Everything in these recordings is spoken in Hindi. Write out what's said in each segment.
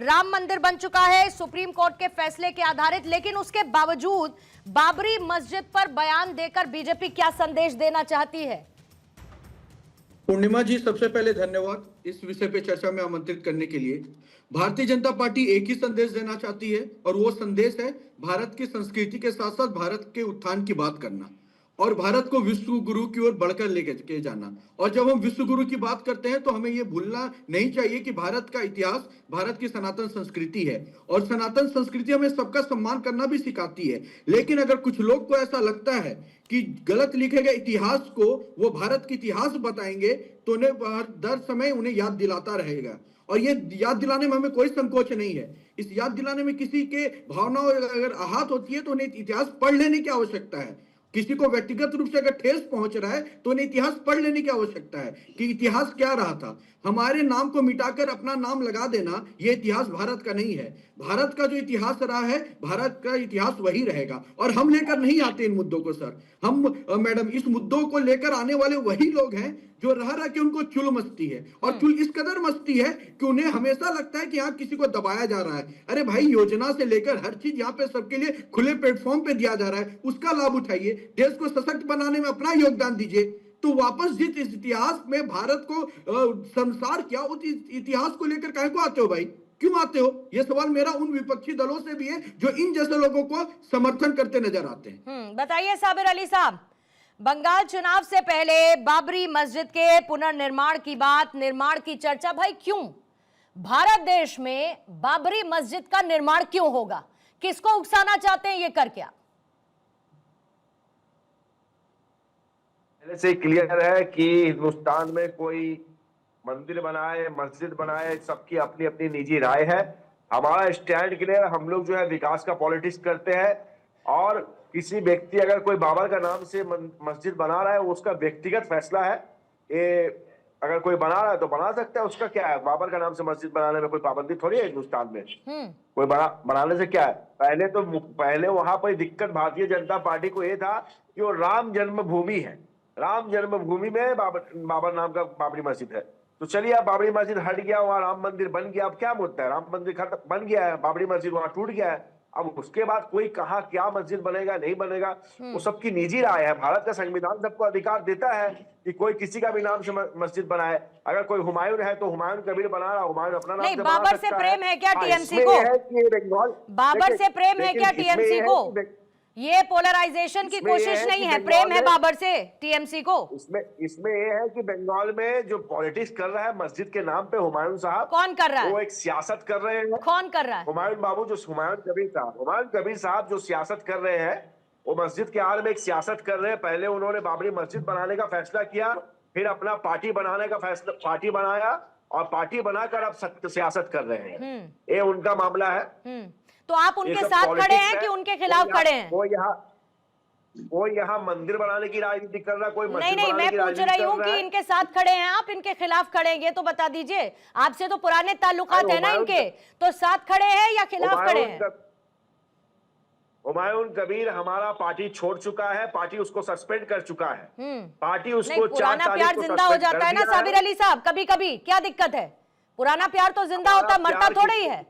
राम मंदिर बन चुका है सुप्रीम कोर्ट के फैसले के आधारित, लेकिन उसके बावजूद बाबरी मस्जिद पर बयान देकर बीजेपी क्या संदेश देना चाहती है? पूर्णिमा जी, सबसे पहले धन्यवाद इस विषय पे चर्चा में आमंत्रित करने के लिए। भारतीय जनता पार्टी एक ही संदेश देना चाहती है और वो संदेश है भारत की संस्कृति के साथ साथ भारत के उत्थान की बात करना और भारत को विश्व गुरु की ओर बढ़कर लेकर के जाना। और जब हम विश्व गुरु की बात करते हैं तो हमें यह भूलना नहीं चाहिए कि भारत का इतिहास भारत की सनातन संस्कृति है और सनातन संस्कृति हमें सबका सम्मान करना भी सिखाती है। लेकिन अगर कुछ लोग को ऐसा लगता है कि गलत लिखे गए इतिहास को वो भारत की इतिहास बताएंगे तो उन्हें दर समय उन्हें याद दिलाता रहेगा और ये याद दिलाने में हमें कोई संकोच नहीं है। इस याद दिलाने में किसी के भावनाओं अगर आहत होती है तो उन्हें इतिहास पढ़ लेने की आवश्यकता है। किसी को व्यक्तिगत रूप से अगर ठेस पहुंच रहा है तो उन्हें इतिहास पढ़ लेने की आवश्यकता है कि इतिहास क्या रहा था। हमारे नाम को मिटाकर अपना नाम लगा देना यह इतिहास भारत का नहीं है। भारत का जो इतिहास रहा है, भारत का इतिहास वही रहेगा और हम लेकर नहीं आते इन मुद्दों को सर। हम मैडम इस मुद्दों को लेकर आने वाले वही लोग हैं जो रह रहा कि उनको चुल मस्ती है और चुल इस कदर मस्ती है कि उन्हें हमेशा लगता है कि यहाँ किसी को दबाया जा रहा है। अरे भाई, योजना से लेकर हर चीज यहाँ पे सबके लिए खुले प्लेटफॉर्म पे दिया जा रहा है, उसका लाभ उठाइए, देश को सशक्त बनाने में अपना योगदान दीजिए। तो वापस जिस इतिहास में भारत को संसार किया उस इतिहास को लेकर काहे को आते हो भाई? क्यों आते हो? यह सवाल मेरा उन विपक्षी दलों से भी है जो इन जैसे लोगों को समर्थन करते नजर आते हैं। बताइए साबिर अली साहब, बंगाल चुनाव से पहले बाबरी मस्जिद के पुनर्निर्माण की बात, निर्माण की चर्चा, भाई क्यों भारत देश में बाबरी मस्जिद का निर्माण क्यों होगा? किसको उकसाना चाहते हैं ये कर क्या? पहले से क्लियर है कि हिंदुस्तान में कोई मंदिर बनाए, मस्जिद बनाए, सबकी अपनी अपनी निजी राय है। हमारा स्टैंड क्लियर, हम लोग जो है विकास का पॉलिटिक्स करते हैं और किसी व्यक्ति अगर कोई बाबर का नाम से मस्जिद बना रहा है उसका व्यक्तिगत फैसला है। ये अगर कोई बना रहा है तो बना सकता है, उसका क्या है? बाबर का नाम से मस्जिद बनाने में कोई पाबंदी थोड़ी है हिंदुस्तान में। कोई बनाने से क्या है? पहले वहां पर दिक्कत भारतीय जनता पार्टी को ये था कि वो राम जन्मभूमि है, राम जन्मभूमि में बाबर नाम का बाबरी मस्जिद है। तो चलिए, अब बाबरी मस्जिद हट गया, वहां राम मंदिर बन गया, अब क्या मुद्दा है? राम मंदिर बन गया है, बाबरी मस्जिद वहां टूट गया है। अब उसके बाद कोई कहा क्या मस्जिद बनेगा नहीं बनेगा वो सबकी निजी राय है। भारत का संविधान सबको अधिकार देता है कि कोई किसी का भी नाम से मस्जिद बनाए। अगर कोई हुमायूं है तो हुमायूं कबीर बना रहा, हुमायूं अपना नाम से बना सकता है। बाबर से प्रेम है क्या टीएमसी को? बाबर से प्रेम है क्या टीएमसी को? ये पोलराइजेशन की कोशिश नहीं है, प्रेम है बाबर से टीएमसी को। इसमें ये है कि बंगाल में जो पॉलिटिक्स कर रहा है मस्जिद के नाम पे हुमायूं साहब, कौन कर रहा है? वो एक सियासत कर रहे हैं। कौन कर रहा है? हुमायूं बाबू, जो हुमायूं कबीर साहब जो सियासत कर रहे हैं, वो मस्जिद के आड़ में एक सियासत कर रहे हैं। पहले उन्होंने बाबरी मस्जिद बनाने का फैसला किया, फिर अपना पार्टी बनाने का फैसला, पार्टी बनाया और पार्टी बनाकर अब सियासत कर रहे हैं। ये उनका मामला है। तो आप उनके साथ खड़े हैं कि उनके खिलाफ खड़े हैं? वो यहाँ मंदिर बनाने की राजनीति कर रहा, कोई मस्जिद नहीं, मैं पूछ रही हूँ कि इनके साथ खड़े हैं आप, इनके खिलाफ खड़े हैं, ये तो बता दीजिए। आपसे तो पुराने ताल्लुकात है ना इनके, तो साथ खड़े हैं या खिलाफ खड़े हैं? हुमायूं कबीर हमारा पार्टी छोड़ चुका है, पार्टी उसको सस्पेंड कर चुका है। पार्टी उसको पुराना प्यार जिंदा हो जाता है ना साबिर अली साहब, कभी कभी क्या दिक्कत है? पुराना प्यार तो जिंदा होता, मरता थोड़ा ही है।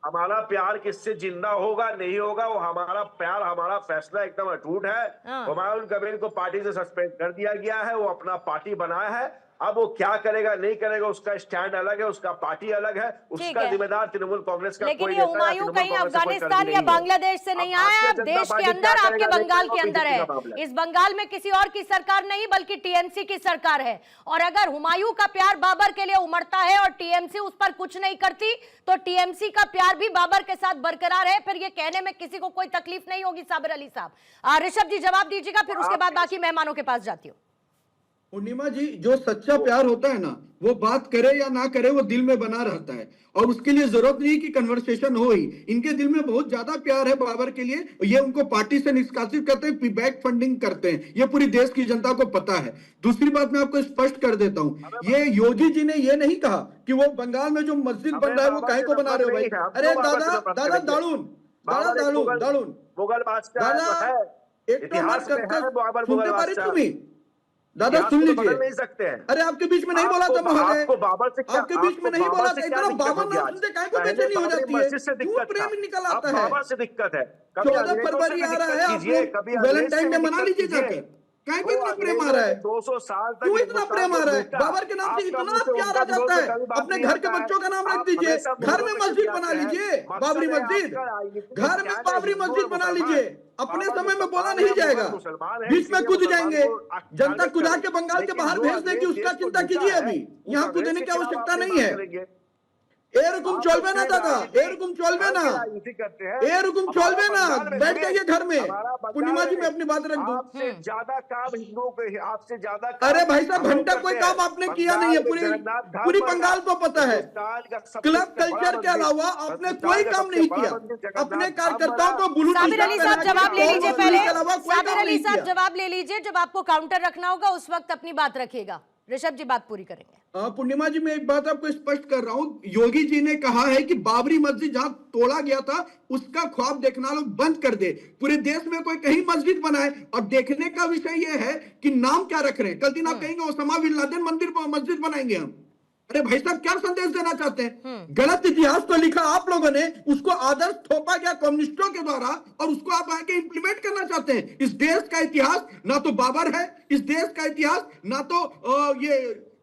हमारा प्यार किससे जिंदा होगा नहीं होगा, वो हमारा प्यार, हमारा फैसला एकदम अटूट है। हुमायूं कबीर को पार्टी से सस्पेंड कर दिया गया है, वो अपना पार्टी बनाया है। अब वो क्या करेगा नहीं करेगा उसका स्टैंड अलग है, उसका पार्टी अलग है, उसका जिम्मेदार तृणमूल कांग्रेस का लेकिन ये हुमायूं कहीं अफगानिस्तान या बांग्लादेश से नहीं आया है, देश के अंदर, आपके बंगाल के अंदर है। इस बंगाल में किसी और की सरकार नहीं बल्कि टीएमसी की सरकार है। और अगर हुमायूं का प्यार बाबर के लिए उमड़ता है और टीएमसी उस पर कुछ नहीं करती तो टीएमसी का प्यार भी बाबर के साथ बरकरार है। फिर ये कहने में किसी को कोई तकलीफ नहीं होगी साबिर अली साहब। ऋषभ जी जवाब दीजिएगा, फिर उसके बाद बाकी मेहमानों के पास जाती हूँ। पूर्णिमा जी, जो सच्चा प्यार होता है ना, वो बात करे या ना करे वो दिल में बना रहता है और उसके लिए जरूरत नहीं कि कन्वर्सेशन हो ही। इनके दिल में बहुत ज्यादा प्यार है बाबर के लिए, ये उनको पार्टी से निष्कासित करते हैं, बैक फंडिंग करते हैं, ये पूरी देश की जनता को पता है। दूसरी बात मैं आपको स्पष्ट कर देता हूँ, ये योगी जी ने ये नहीं कहा कि वो बंगाल में जो मस्जिद बन रहा है वो काहे को बना रहे हो भाई? अरे दादा दालून मुगल बादशाह दादा एक तो सुनते पारे तुम्ही दादा इतिहास सुन को तो लीजिए, बदल नहीं सकते हैं। अरे आपके बीच में नहीं बोला था महोदय, आपको बाबर से क्या, आपके बीच में नहीं बोला था, इतना बाबर नाम सुनते काहे को बेचैनी हो जाती है, मस्जिद से क्यों दिक्कत था, प्रेम निकल अब आता है। बाबर से दिक्कत है। कभी 14 अंग्रेजों से फरवरी भी आ रहा दिक्कत है, आप कीजिए, लोग कभी अंग्रेज वैलेंटाइन से डे भी मना दिक्कत लीजिए कीजिए। जाकर, काहे को वो इतना प्रेम आ अंग्रेजों रहा ने है, 200 साल तक क्यों इतना हिंदुस्तान प्रेम आ को रहा है, लूटा। बाबर के नाम से आपका इतना मुंह से प्यार उनका आ विरोध जाता में है, कभी बात अपने नहीं घर के आता है। बच्चों का नाम रख आप दीजिए, हमेशा घर में मुहर्रों में मस्जिद चले बना जाते हैं। लीजिए, मकसद बाबरी है मस्जिद, आपका राजनीतिक घर में स्टैंड है बाबरी हिंदू मस्जिद और बना मुसलमान। लीजिए, अपने बाबर समय में बोला मुसलमान नहीं है, जाएगा, मुगल मुसलमान है, बीच में इसीलिए कूद मुसलमान जाएंगे, को जनता टारगेट कुदा करें। के बंगाल के लेकिन बाहर जो भेज अंग्रेज देगी, उसका देश को चिंता लूटा कीजिए, है, अभी उस यहाँ अंग्रेज कूदने के की खिलाफ आवश्यकता आप नहीं बात है। करेंगे। एरकम आप चलबे ना लोग दादा, राजनीति एरकम चलबे धर्म ना, की राजनीति करते हैं। एरकम हमारा चलबे ना, बंगाल में बैठ सुनिए, जाइए घर में। हमारा पूर्णिमा बंगाल जी में मैं अपनी बात रख दूं। आपसे ज्यादा काम हिंदुओं के, आपसे ज्यादा अरे काम भाई साहब, हम लोग घंटा कोई करते हैं। काम आपने किया नहीं बंगाल है, में पूरी जगन्नाथ धाम पूरी बन रहा, बंगाल को पता है। हिंदुस्तान का क्लब सबसे बड़ा कल्चर के मंदिर, अलावा आपने हिंदुस्तान कोई का काम सबसे नहीं बड़ा किया, मंदिर जगन्नाथ अपने धाम कार्यकर्ताओं बना। को blue T Sabir shirt Ali पहना साहब के जवाब ले टोल लीजिए वसूलने पहले, के अलावा कोई साबिर काम अली नहीं साहब किया। जवाब ले लीजिए, जब आपको काउंटर रखना होगा उस वक्त अपनी बात रखिएगा, ऋषभ जी बात पूरी करेंगे। पूर्णिमा जी मैं एक बात आपको स्पष्ट कर रहा हूं, योगी जी ने कहा है कि बाबरी मस्जिद जहां तोड़ा गया था उसका ख्वाब देखना लोग बंद कर दे, पूरे देश में कोई कहीं मस्जिद बनाए। और देखने का विषय यह है कि नाम क्या रख रहे हैं, कल दिन आप कहेंगे ओसामा बिन लादेन मंदिर मस्जिद बनाएंगे हम। अरे भाई साहब, क्या संदेश देना चाहते हैं? गलत इतिहास तो लिखा आप लोगों ने, उसको आदर्श थोपा गया कम्युनिस्टों के द्वारा, और उसको आप आके इंप्लीमेंट करना चाहते हैं। इस देश का इतिहास ना तो बाबर है, इस देश का इतिहास ना तो ये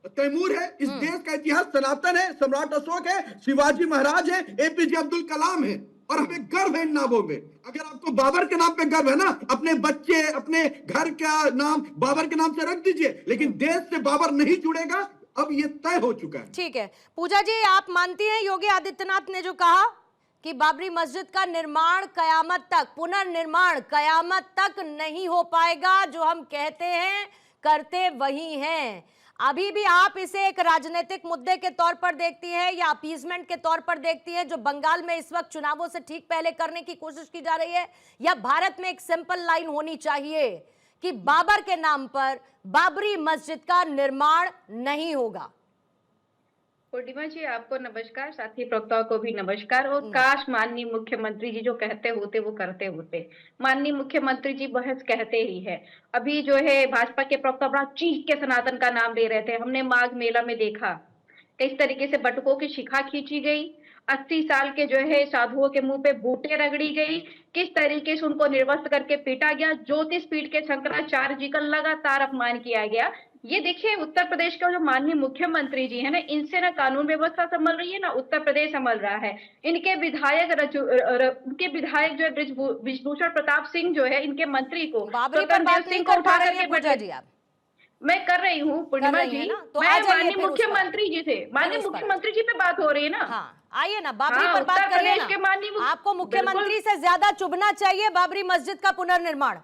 तैमूर है, इस देश का इतिहास सनातन है, सम्राट अशोक है, शिवाजी महाराज है, एपीजे अब्दुल कलाम है, और हमें गर्व है इन नामों में। अगर आपको बाबर के नाम पे गर्व है ना, अपने बच्चे, अपने घर का नाम बाबर के नाम से रख दीजिए, लेकिन देश से बाबर नहीं जुड़ेगा, अब ये तय हो चुका है। ठीक है पूजा जी, आप मानती हैं योगी आदित्यनाथ ने जो कहा कि बाबरी मस्जिद का निर्माण कयामत तक, पुनर्निर्माण कयामत तक नहीं हो पाएगा, जो हम कहते हैं करते वही हैं। अभी भी आप इसे एक राजनीतिक मुद्दे के तौर पर देखती हैं या अपीजमेंट के तौर पर देखती हैं, जो बंगाल में इस वक्त चुनावों से ठीक पहले करने की कोशिश की जा रही है, या भारत में एक सिंपल लाइन होनी चाहिए कि बाबर के नाम पर बाबरी मस्जिद का निर्माण नहीं होगा? पूर्णिमा जी आपको नमस्कार, साथी प्रवक्ताओं को भी नमस्कार। और काश माननीय मुख्यमंत्री जी जो कहते होते वो करते होते। माननीय मुख्यमंत्री जी बहस कहते ही है। अभी जो है भाजपा के प्रवक्ता बड़ा चीख के सनातन का नाम ले रहे थे। हमने माघ मेला में देखा किस तरीके से बटुकों की शिखा खींची गई, 80 साल के जो है साधुओं के मुंह पे बूटे रगड़ी गई, किस तरीके से उनको निर्वस्त्र करके पीटा गया, ज्योतिष पीठ के शंकराचार्य जी का लगातार अपमान किया गया। ये देखिए उत्तर प्रदेश के जो माननीय मुख्यमंत्री जी है ना, इनसे ना कानून व्यवस्था संभल रही है ना उत्तर प्रदेश संभल रहा है। इनके विधायक जो है ब्रिजभूषण प्रताप सिंह जो है, इनके मंत्री को बाबरी पर बात नहीं कर पा रही है पूजा जी आप? मैं कर रही हूँ पूर्णिमा जी, तो मैं माननीय मुख्यमंत्री जी से, माननीय मुख्यमंत्री जी पे बात हो रही है ना। हाँ आइए ना, बाबरी हाँ, पर बात उत्तर करिए प्रदेश के ना। माननीय आपको मुख्यमंत्री से ज्यादा चुभना चाहिए बाबरी मस्जिद का पुनर्निर्माण।